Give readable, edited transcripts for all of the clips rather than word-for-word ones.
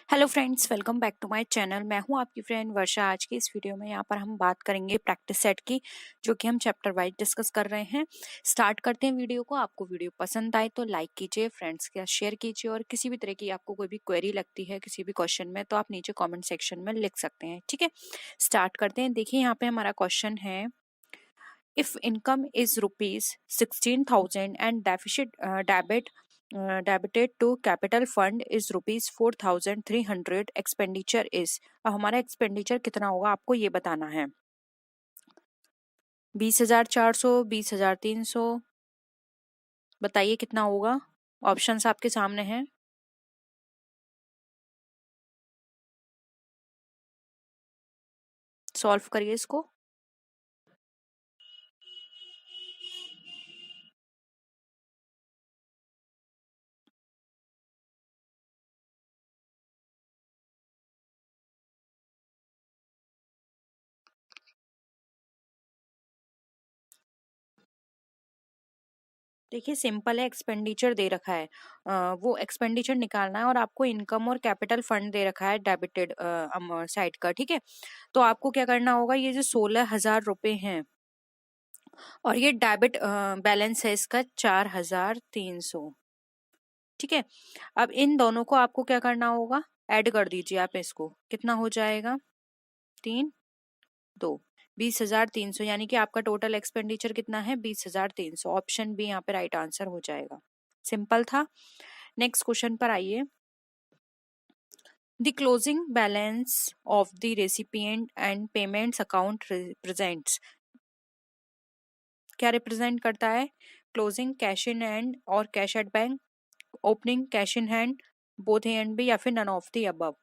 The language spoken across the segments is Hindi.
Hello friends, welcome back to my channel. मैं हूं आपकी फ्रेंड वर्षा। आज की इस वीडियो में यहाँ पर हम बात करेंगे प्रैक्टिस सेट की, जो कि हम चैप्टर वाइज डिस्कस कर रहे हैं। स्टार्ट करते हैं वीडियो को। आपको वीडियो पसंद आए तो लाइक कीजिए, फ्रेंड्स के साथ शेयर कीजिए, और किसी भी तरह की आपको कोई भी क्वेरी लगती है किसी भी क्वेश्चन में तो आप नीचे कॉमेंट सेक्शन में लिख सकते हैं। ठीक है, स्टार्ट करते हैं। देखिए यहाँ पे हमारा क्वेश्चन है, if income is rupees 16,000 and debited to capital fund is rupees 4,300, expenditure is। अब हमारा एक्सपेंडिचर कितना होगा आपको ये बताना है। 20,400, 20,300, बताइए कितना होगा। ऑप्शंस आपके सामने हैं। सॉल्व करिए इसको। देखिए सिंपल है, एक्सपेंडिचर दे रखा है, वो एक्सपेंडिचर निकालना है और आपको इनकम और कैपिटल फंड दे रखा है डेबिटेड साइड का। ठीक है, तो आपको क्या करना होगा, ये जो 16,000 रुपए हैं और ये डेबिट बैलेंस है इसका 4,300। ठीक है, अब इन दोनों को आपको क्या करना होगा, ऐड कर दीजिए आप इसको। कितना हो जाएगा, 3, 2, 20,300, यानी कि आपका टोटल एक्सपेंडिचर कितना है, 20,300। ऑप्शन बी यहाँ पे राइट आंसर हो जाएगा। सिंपल था। नेक्स्ट क्वेश्चन पर आइए। The closing balance of the recipient and payments account represents, क्या रिप्रेजेंट करता है, क्लोजिंग कैश इन हैंड और cash at bank, opening cash in hand, both A and B, या फिर नन ऑफ द अबव।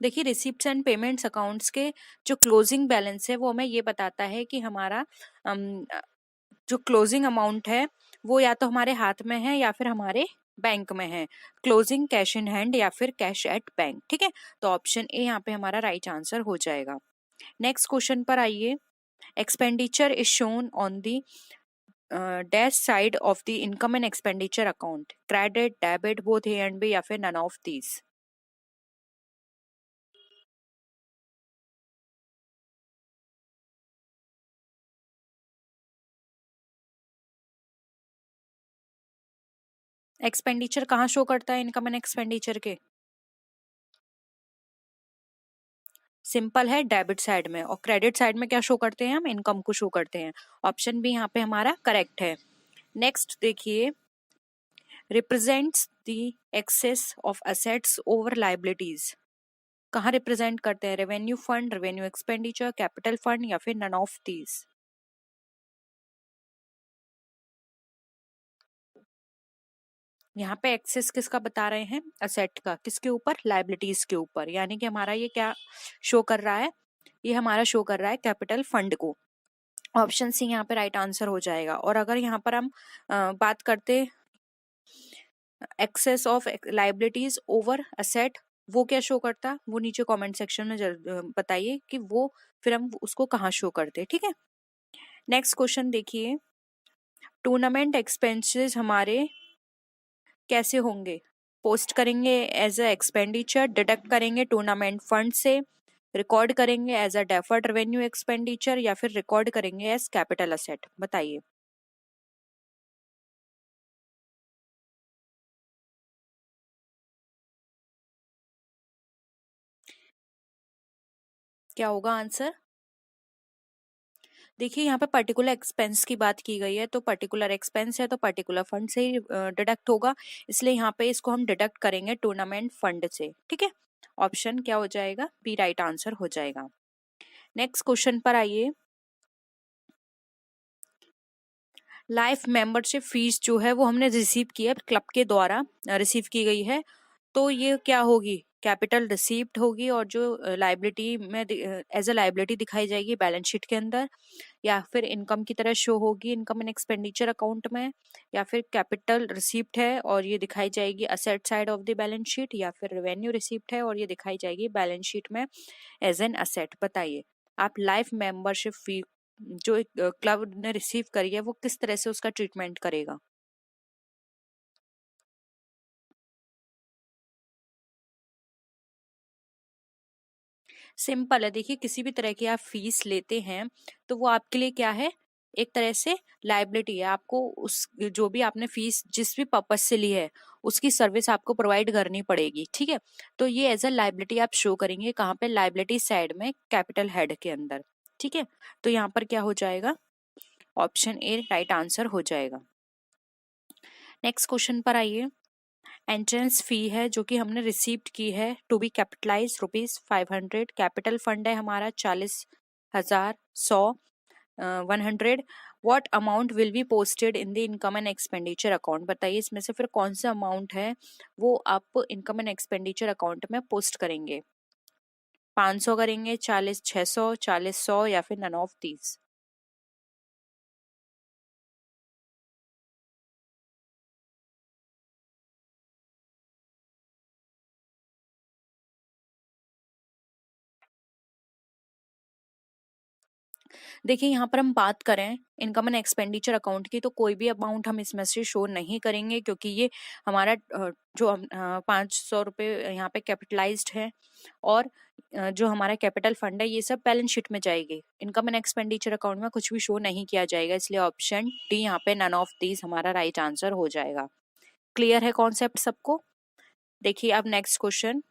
देखिए रिसिप्ट्स एंड पेमेंट्स अकाउंट्स के जो क्लोजिंग बैलेंस है वो हमें ये बताता है कि हमारा जो क्लोजिंग अमाउंट है वो या तो हमारे हाथ में है या फिर हमारे बैंक में है। क्लोजिंग कैश इन हैंड या फिर कैश एट बैंक। ठीक है, तो ऑप्शन ए यहाँ पे हमारा राइट आंसर हो जाएगा। नेक्स्ट क्वेश्चन पर आइए। Expenditure is shown on the dash side of the income and expenditure account, credit, debit, both A and B, या फिर नन ऑफ दीज। एक्सपेंडिचर कहाँ शो करता है इनकम एंड एक्सपेंडिचर के, सिंपल है, डेबिट साइड में। और क्रेडिट साइड में क्या शो करते हैं, हम इनकम को शो करते हैं। ऑप्शन बी यहाँ पे हमारा करेक्ट है। नेक्स्ट देखिए, represents the excess of assets over liabilities, कहाँ रिप्रेजेंट करते हैं, revenue fund, revenue expenditure, capital fund, या फिर नन ऑफ दीज। यहाँ पे एक्सेस किसका बता रहे हैं, असेट का, किसके ऊपर, लाइबिलिटीज के ऊपर। यानी कि हमारा ये क्या शो कर रहा है, ये हमारा शो कर रहा है कैपिटल फंड को। ऑप्शन सी यहाँ पे राइट आंसर हो जाएगा। और अगर यहाँ पर हम बात करते excess of liabilities over asset, वो क्या शो करता, वो नीचे कमेंट सेक्शन में बताइए कि वो फिर हम उसको कहाँ शो करते। ठीक है, नेक्स्ट क्वेश्चन देखिए। टूर्नामेंट एक्सपेंसेस हमारे कैसे होंगे, पोस्ट करेंगे एज अ एक्सपेंडिचर, डिडक्ट करेंगे टूर्नामेंट फंड से, रिकॉर्ड करेंगे as a deferred revenue expenditure, या फिर रिकॉर्ड करेंगे एज कैपिटल असेट। बताइए। क्या होगा आंसर। देखिए यहाँ पे पर्टिकुलर एक्सपेंस की बात की गई है, तो पर्टिकुलर एक्सपेंस है तो पर्टिकुलर फंड से ही डिडक्ट होगा, इसलिए यहाँ पे इसको हम डिडक्ट करेंगे टूर्नामेंट फंड से। ठीक है, ऑप्शन क्या हो जाएगा, बी राइट आंसर हो जाएगा। नेक्स्ट क्वेश्चन पर आइए। लाइफ मेंबरशिप फीस जो है वो हमने रिसीव की है, क्लब के द्वारा रिसीव की गई है, तो ये क्या होगी, कैपिटल रिसीप्ट होगी, और जो लाइबिलिटी में एज अ लाइबिलिटी दिखाई जाएगी बैलेंस शीट के अंदर, या फिर इनकम की तरह शो होगी इनकम एंड एक्सपेंडिचर अकाउंट में, या फिर कैपिटल रिसीप्ट है और ये दिखाई जाएगी asset side of the balance sheet, या फिर रेवेन्यू रिसीप्ट है और ये दिखाई जाएगी बैलेंस शीट में एज एन असेट। बताइए। आप लाइफ मेंबरशिप फी जो एक क्लब ने रिसीव करी है वो किस तरह से उसका ट्रीटमेंट करेगा। सिंपल है, देखिए किसी भी तरह की आप फीस लेते हैं तो वो आपके लिए क्या है, एक तरह से लाइबिलिटी है। आपको उस जो भी आपने फीस जिस भी पर्पज से ली है उसकी सर्विस आपको प्रोवाइड करनी पड़ेगी, ठीक है। तो ये एज अ लाइबिलिटी आप शो करेंगे कहाँ पे, लाइबिलिटी साइड में कैपिटल हेड के अंदर, ठीक है। तो यहाँ पर क्या हो जाएगा, ऑप्शन ए राइट आंसर हो जाएगा। नेक्स्ट क्वेश्चन पर आइए। एंट्रेंस फी है जो कि हमने रिसीव्ड की है to be capitalise ₹500। Capital fund है हमारा 40,000, 100, 100। What amount will be posted in the income and expenditure account. बताइए इसमें से फिर कौन सा अमाउंट है वो आप इनकम एंड एक्सपेंडिचर अकाउंट में पोस्ट करेंगे। 500 करेंगे, 40, 600, 40, 100 या फिर नन ऑफ दीज। देखिए यहाँ पर हम बात करें इनकम एंड एक्सपेंडिचर अकाउंट की तो कोई भी अमाउंट हम इसमें से शो नहीं करेंगे, क्योंकि ये हमारा जो 500 रुपये यहाँ पे कैपिटलाइज्ड है, और जो हमारा कैपिटल फंड है ये सब बैलेंस शीट में जाएगी। इनकम एंड एक्सपेंडिचर अकाउंट में कुछ भी शो नहीं किया जाएगा, इसलिए ऑप्शन डी यहाँ पे नन ऑफ दीज हमारा राइट आंसर हो जाएगा। क्लियर है कॉन्सेप्ट सबको। देखिए अब next question.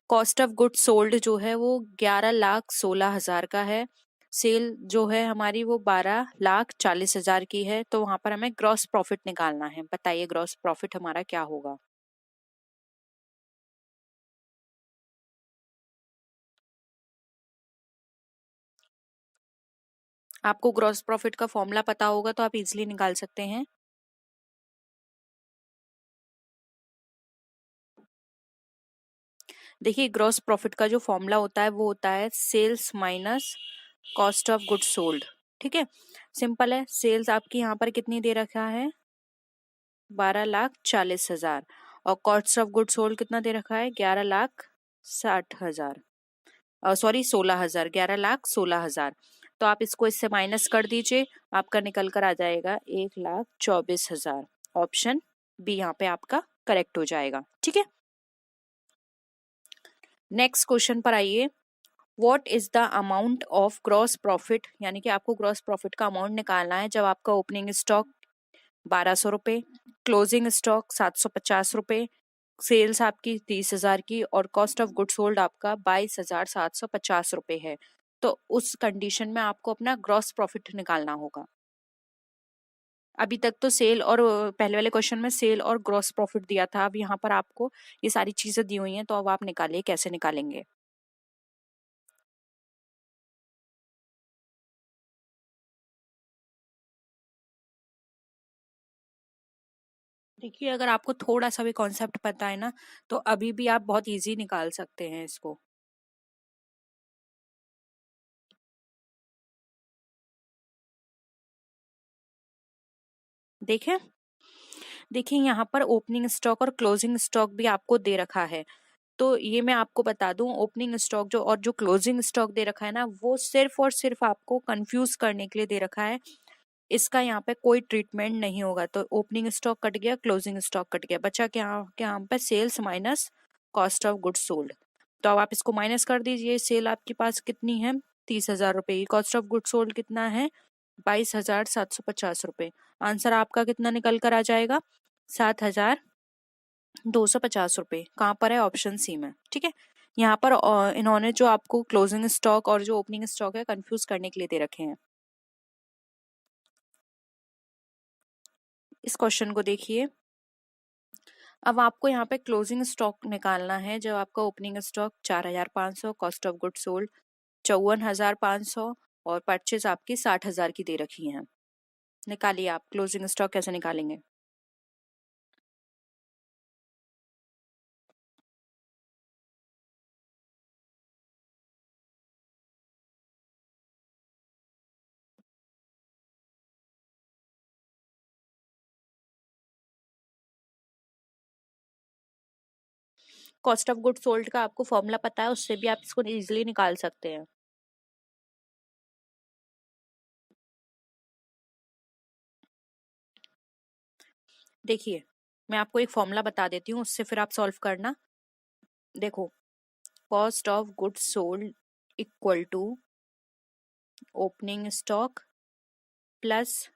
Cost of goods sold जो है वो 11,16,000 का है। सेल जो है हमारी वो 12,40,000 की है। तो वहां पर हमें ग्रॉस प्रॉफिट निकालना है। बताइए ग्रॉस प्रॉफिट हमारा क्या होगा। आपको ग्रॉस प्रॉफिट का फॉर्मूला पता होगा तो आप इजिली निकाल सकते हैं। देखिए ग्रॉस प्रॉफिट का जो फॉर्मूला होता है वो होता है sales minus cost of goods sold, ठीक है। सिंपल है। सेल्स आपकी यहाँ पर कितनी दे रखा है, 12,40,000, और कॉस्ट ऑफ गुड सोल्ड कितना दे रखा है, 11,60,000, सॉरी 16,000, 11,16,000। तो आप इसको इससे माइनस कर दीजिए, आपका निकल कर आ जाएगा 1,24,000। ऑप्शन बी यहाँ पे आपका करेक्ट हो जाएगा, ठीक है। नेक्स्ट क्वेश्चन पर आइए। What is the amount of gross profit, यानी कि आपको ग्रॉस प्रॉफिट का अमाउंट निकालना है जब आपका ओपनिंग स्टॉक 1,200 रुपये, क्लोजिंग स्टॉक 750 रुपये, सेल्स आपकी 30,000 की, और कॉस्ट ऑफ गुड सोल्ड आपका 22,750 रुपये है। तो उस कंडीशन में आपको अपना ग्रॉस प्रॉफिट निकालना होगा। अभी तक तो सेल और पहले वाले क्वेश्चन में सेल और ग्रॉस प्रॉफिट दिया था, अब यहाँ पर आपको ये सारी चीजें दी हुई हैं, तो अब आप निकालिए कैसे निकालेंगे। देखिए अगर आपको थोड़ा सा भी कॉन्सेप्ट पता है ना तो अभी भी आप बहुत इजी निकाल सकते हैं इसको। देखें, देखिए यहाँ पर ओपनिंग स्टॉक और क्लोजिंग स्टॉक भी आपको दे रखा है। तो ये मैं आपको बता दूं, ओपनिंग स्टॉक जो और जो क्लोजिंग स्टॉक दे रखा है ना वो सिर्फ और सिर्फ आपको कंफ्यूज करने के लिए दे रखा है। इसका यहाँ पे कोई ट्रीटमेंट नहीं होगा। तो ओपनिंग स्टॉक कट गया, क्लोजिंग स्टॉक कट गया, बचा क्या क्या यहाँ पे, sales minus cost of goods sold. तो अब आप इसको माइनस कर दीजिए। सेल आपके पास कितनी है, 30,000 रुपए की। कॉस्ट ऑफ गुड्स सोल्ड कितना है, 22,750 रुपए। आंसर आपका कितना निकल कर आ जाएगा, 7,250 रुपए। कहाँ पर है, ऑप्शन सी में, ठीक है। यहाँ पर इन्होंने जो आपको क्लोजिंग स्टॉक और जो ओपनिंग स्टॉक है कंफ्यूज करने के लिए दे रखे हैं। इस क्वेश्चन को देखिए। अब आपको यहाँ पे क्लोजिंग स्टॉक निकालना है जब आपका opening stock 4,500, cost of good sold 54,500, और परचेज आपकी 60,000 की दे रखी है। निकालिए आप क्लोजिंग स्टॉक कैसे निकालेंगे। कॉस्ट ऑफ गुड सोल्ड का आपको फॉर्मूला पता है, उससे भी आप इसको इजीली निकाल सकते हैं। देखिए मैं आपको एक फॉर्मूला बता देती हूँ, उससे फिर आप सॉल्व करना। देखो, cost of good sold equal to opening stock plus,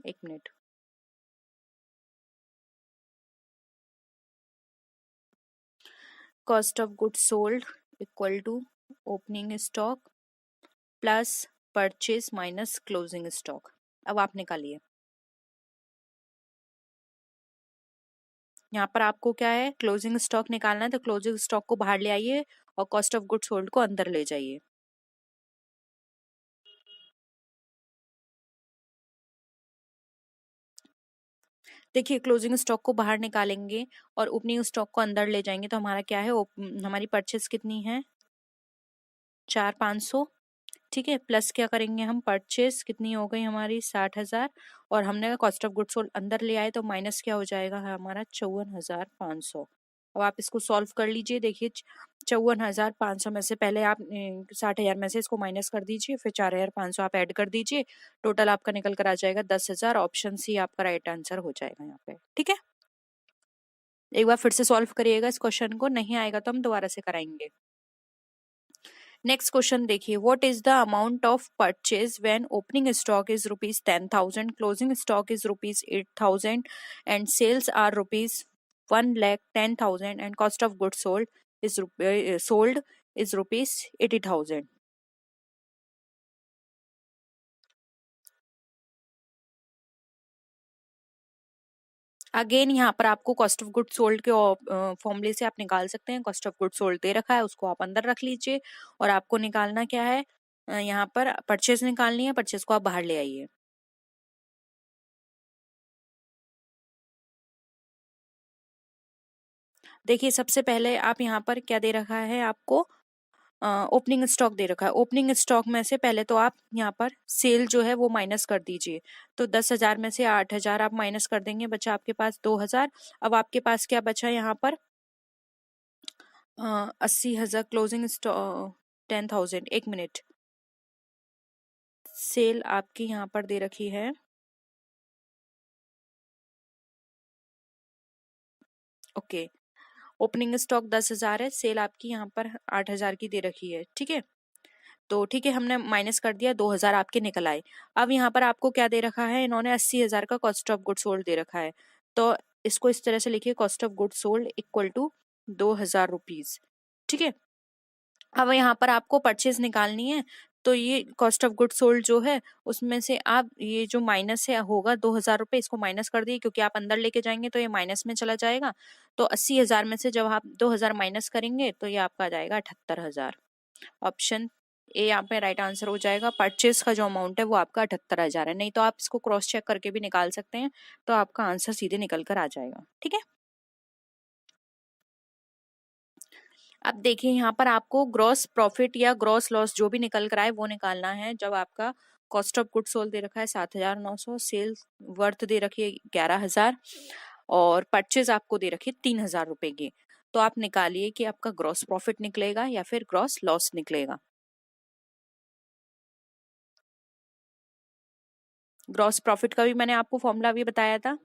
एक minute, cost of good sold equal to opening stock plus purchase minus closing stock. अब आप निकालिए, यहाँ पर आपको क्या है, क्लोजिंग स्टॉक निकालना है, तो क्लोजिंग स्टॉक को बाहर ले आइए और कॉस्ट ऑफ गुड सोल्ड को अंदर ले जाइए। देखिए क्लोजिंग स्टॉक को बाहर निकालेंगे और ओपनिंग स्टॉक को अंदर ले जाएंगे तो हमारा क्या है, हमारी परचेस कितनी है, 4,500। ठीक है, प्लस क्या करेंगे हम, परचेस कितनी हो गई हमारी, 60,000, और हमने कॉस्ट ऑफ गुड्स सोल्ड अंदर ले आए तो माइनस क्या हो जाएगा हमारा, 54,500। अब आप इसको सॉल्व कर लीजिए। देखिए 54,500 में से पहले आप 60,000 में से इसको माइनस कर दीजिए, फिर 4,500 आप ऐड कर दीजिए, टोटल आपका निकल कर आ जाएगा 10,000। ऑप्शन सी आपका राइट आंसर हो जाएगा यहाँ पे। ठीक है, एक बार फिर से सॉल्व करिएगा इस क्वेश्चन को, नहीं आएगा तो हम दोबारा से कराएंगे। नेक्स्ट क्वेश्चन देखिए, what is the amount of purchase when opening stock is rupees 10,000, closing stock is rupees 8,000 and sales are rupees 1,10,000 and cost of goods sold is rupees 80,000। Again यहाँ पर आपको कॉस्ट ऑफ गुड सोल्ड के फॉर्मूले से आप निकाल सकते हैं। कॉस्ट ऑफ गुड सोल्ड दे रखा है, उसको आप अंदर रख लीजिए और आपको निकालना क्या है, यहाँ पर परचेज निकालनी है, परचेज को आप बाहर ले आइए। देखिए सबसे पहले आप यहाँ पर क्या दे रखा है आपको, ओपनिंग स्टॉक दे रखा है। ओपनिंग स्टॉक में से पहले तो आप यहाँ पर सेल जो है वो माइनस कर दीजिए, तो 10,000 में से 8,000 आप माइनस कर देंगे, बचा आपके पास 2,000। अब आपके पास क्या बचा यहाँ पर, 80,000, क्लोजिंग स्टॉक 10,000। एक मिनट, सेल आपकी यहाँ पर दे रखी है, ओके, ओपनिंग स्टॉक 10,000 है, सेल आपकी यहाँ पर 8,000 की दे रखी है। ठीक है, तो ठीक है, हमने माइनस कर दिया, 2,000 आपके निकल आए। अब यहाँ पर आपको क्या दे रखा है, इन्होंने 80,000 का कॉस्ट ऑफ गुड सोल्ड दे रखा है, तो इसको इस तरह से लिखिए, cost of good sold equal to 2,000 rupees. ठीक है, अब यहाँ पर आपको परचेज निकालनी है, तो ये कॉस्ट ऑफ गुड सोल्ड जो है उसमें से आप ये जो माइनस है होगा 2,000 रुपये, इसको माइनस कर दिए, क्योंकि आप अंदर लेके जाएंगे तो ये माइनस में चला जाएगा। तो 80,000 में से जब आप 2,000 माइनस करेंगे तो ये आपका आ जाएगा 78,000। ऑप्शन ए यहाँ पे राइट आंसर हो जाएगा। परचेज का जो अमाउंट है वो आपका 78,000 है, नहीं तो आप इसको क्रॉस चेक करके भी निकाल सकते हैं, तो आपका आंसर सीधे निकल कर आ जाएगा। ठीक है, अब देखिए यहाँ पर आपको ग्रॉस प्रॉफिट या ग्रॉस लॉस जो भी निकल कर आए वो निकालना है। जब आपका कॉस्ट ऑफ गुड सोल्ड दे रखा है 7,900, सेल्स वर्थ दे रखी है 11,000 और परचेज आपको दे रखी है 3,000 रुपए की, तो आप निकालिए कि आपका ग्रॉस प्रॉफिट निकलेगा या फिर ग्रॉस लॉस निकलेगा। ग्रॉस प्रॉफिट का भी मैंने आपको फॉर्मूला भी बताया था,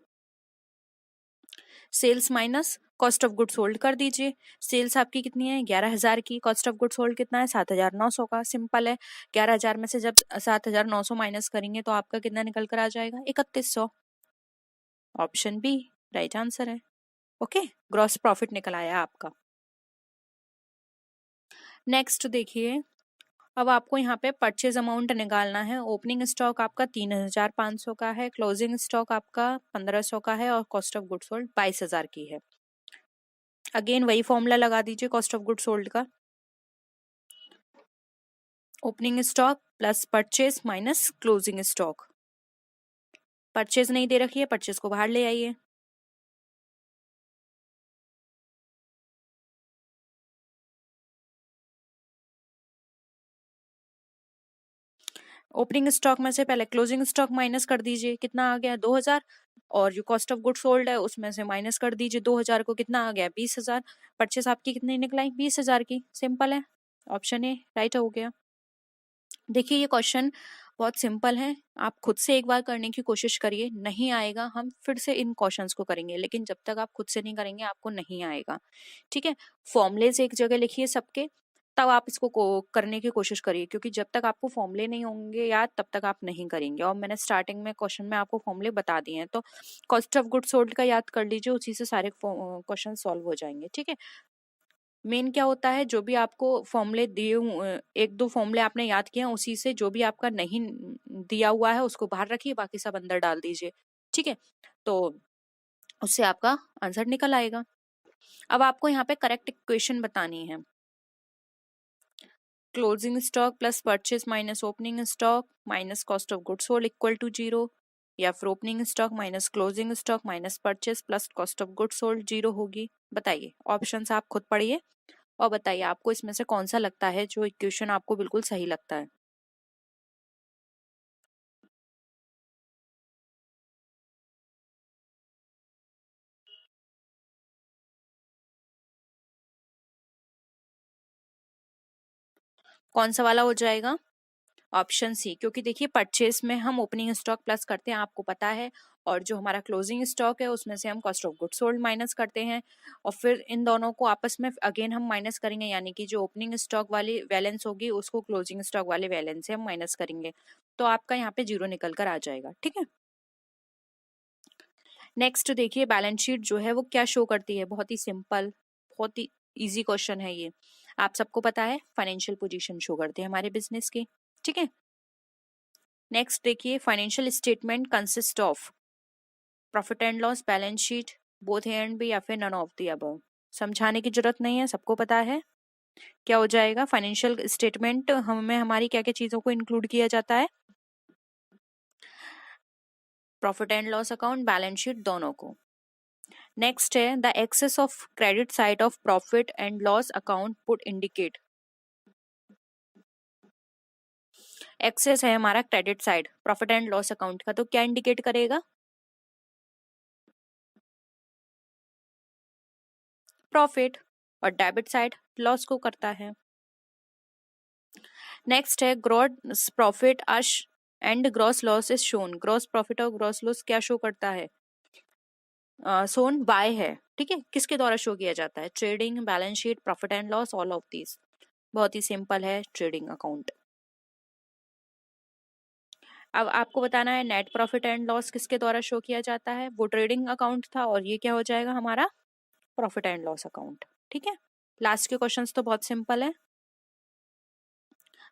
sales minus cost of good sold कर दीजिए। सेल्स आपकी कितनी है, 11,000 की, कॉस्ट ऑफ गुड सोल्ड कितना है, 7,900 का। सिंपल है, 11,000 में से जब 7,900 माइनस करेंगे तो आपका कितना निकल कर आ जाएगा, 3,100। ऑप्शन बी राइट आंसर है। ओके, ग्रॉस प्रॉफिट निकल आया आपका। नेक्स्ट देखिए, अब आपको यहाँ पे परचेज अमाउंट निकालना है। ओपनिंग स्टॉक आपका 3,500 का है, क्लोजिंग स्टॉक आपका 1,500 का है और कॉस्ट ऑफ गुड सोल्ड 22,000 की है। अगेन वही फॉर्मूला लगा दीजिए कॉस्ट ऑफ गुड सोल्ड का, opening stock plus purchase minus closing stock. Purchase नहीं दे रखी है, परचेज को बाहर ले आइए। ओपनिंग स्टॉक में से पहले क्लोजिंग स्टॉक माइनस कर दीजिए, कितना आ गया, 2,000। और जो कॉस्ट ऑफ गुड सोल्ड है उसमें से माइनस कर दीजिए 2000 को, कितना आ गया 20,000। परचेस आपकी कितनी निकलाई 20,000 की, सिंपल है, ऑप्शन ए राइट हो गया। देखिए ये क्वेश्चन बहुत सिंपल है, आप खुद से एक बार करने की कोशिश करिए, नहीं आएगा हम फिर से इन क्वेश्चंस को करेंगे, लेकिन जब तक आप खुद से नहीं करेंगे आपको नहीं आएगा, ठीक है। फॉर्मुलेज एक जगह लिखिए सबके, तब आप इसको करने की कोशिश करिए, क्योंकि जब तक आपको फॉर्मूले नहीं होंगे याद तब तक आप नहीं करेंगे। और मैंने स्टार्टिंग में क्वेश्चन में आपको फॉर्मूले बता दिए हैं, तो कॉस्ट ऑफ गुड सोल्ड का याद कर लीजिए, उसी से सारे क्वेश्चन सॉल्व हो जाएंगे, ठीक है। मेन क्या होता है, जो भी आपको फॉर्मूले दिए, एक दो फॉर्मूले आपने याद किए हैं, उसी से जो भी आपका नहीं दिया हुआ है उसको बाहर रखिए, बाकी सब अंदर डाल दीजिए, ठीक है। तो उससे आपका आंसर निकल आएगा। अब आपको यहाँ पे करेक्ट इक्वेशन बतानी है। Closing stock plus purchase minus opening stock minus cost of goods sold equal to 0, या फिर opening stock minus closing stock minus purchase plus cost of goods sold 0 होगी। बताइए, ऑप्शंस आप खुद पढ़िए और बताइए आपको इसमें से कौन सा लगता है जो इक्वेशन आपको बिल्कुल सही लगता है। कौन सा वाला हो जाएगा? ऑप्शन सी, क्योंकि देखिए परचेस में हम ओपनिंग स्टॉक प्लस करते हैं आपको पता है, और जो हमारा क्लोजिंग स्टॉक है उसमें से हम cost of goods sold minus करते हैं, और फिर इन दोनों को आपस में अगेन हम माइनस करेंगे, यानी कि जो ओपनिंग स्टॉक वाली बैलेंस होगी उसको क्लोजिंग स्टॉक वाले बैलेंस से हम माइनस करेंगे, तो आपका यहाँ पे 0 निकल कर आ जाएगा, ठीक है। नेक्स्ट देखिए, बैलेंस शीट जो है वो क्या शो करती है, बहुत ही सिंपल, बहुत ही इजी क्वेश्चन है ये, आप सबको पता है फाइनेंशियल पोजीशन शो करते हैं हमारे बिजनेस की, ठीक है। नेक्स्ट देखिए, financial statement consist of profit and loss, balance sheet, both A and B, या फिर नन ऑफ द अबव। समझाने की जरूरत नहीं है, सबको पता है क्या हो जाएगा। फाइनेंशियल स्टेटमेंट हमें हमारी क्या क्या चीजों को इंक्लूड किया जाता है, profit and loss account, balance sheet, दोनों को। नेक्स्ट है the excess of credit side of profit and loss account put indicate. Excess है हमारा credit side profit and loss account का, तो क्या इंडिकेट करेगा? प्रॉफिट। और डेबिट साइड लॉस को करता है। नेक्स्ट है gross profit and gross loss is shown. Gross profit और ग्रॉस लॉस क्या शो करता है? शोन बाय है, ठीक है। किसके द्वारा शो किया जाता है? Trading, balance sheet, profit and loss, all of these. बहुत ही सिंपल है, ट्रेडिंग अकाउंट। अब आपको बताना है नेट प्रॉफिट एंड लॉस किसके द्वारा शो किया जाता है, वो ट्रेडिंग अकाउंट था, और ये क्या हो जाएगा हमारा प्रॉफिट एंड लॉस अकाउंट, ठीक है। लास्ट के क्वेश्चंस तो बहुत सिंपल है।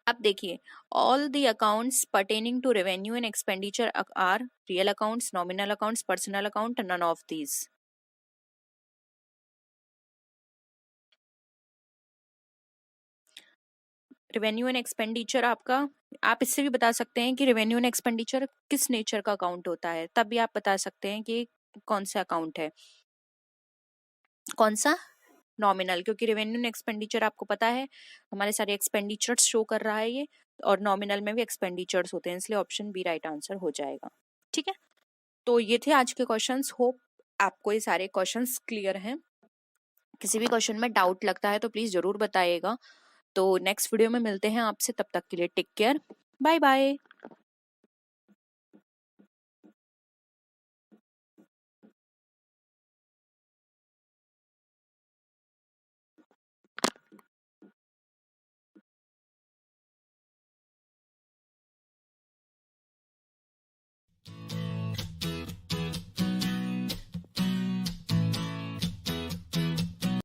अब देखिए, all the accounts pertaining to revenue and expenditure are real accounts, nominal accounts, personal account, none of these. Revenue and expenditure आपका, आप इससे भी बता सकते हैं कि रेवेन्यू एंड एक्सपेंडिचर किस नेचर का अकाउंट होता है, तब भी आप बता सकते हैं कि कौन सा अकाउंट है, कौन सा नॉमिनल, क्योंकि रेवेन्यू एंड एक्सपेंडिचर आपको पता है हमारे सारे एक्सपेंडिचर्स शो कर रहा है ये, और नॉमिनल में भी एक्सपेंडिचर्स होते हैं, इसलिए ऑप्शन बी राइट आंसर हो जाएगा, ठीक है। तो ये थे आज के क्वेश्चंस, होप आपको ये सारे क्वेश्चंस क्लियर हैं। किसी भी क्वेश्चन में डाउट लगता है तो प्लीज जरूर बताइएगा। तो नेक्स्ट वीडियो में मिलते हैं आपसे, तब तक के लिए टेक केयर, बाय बाय।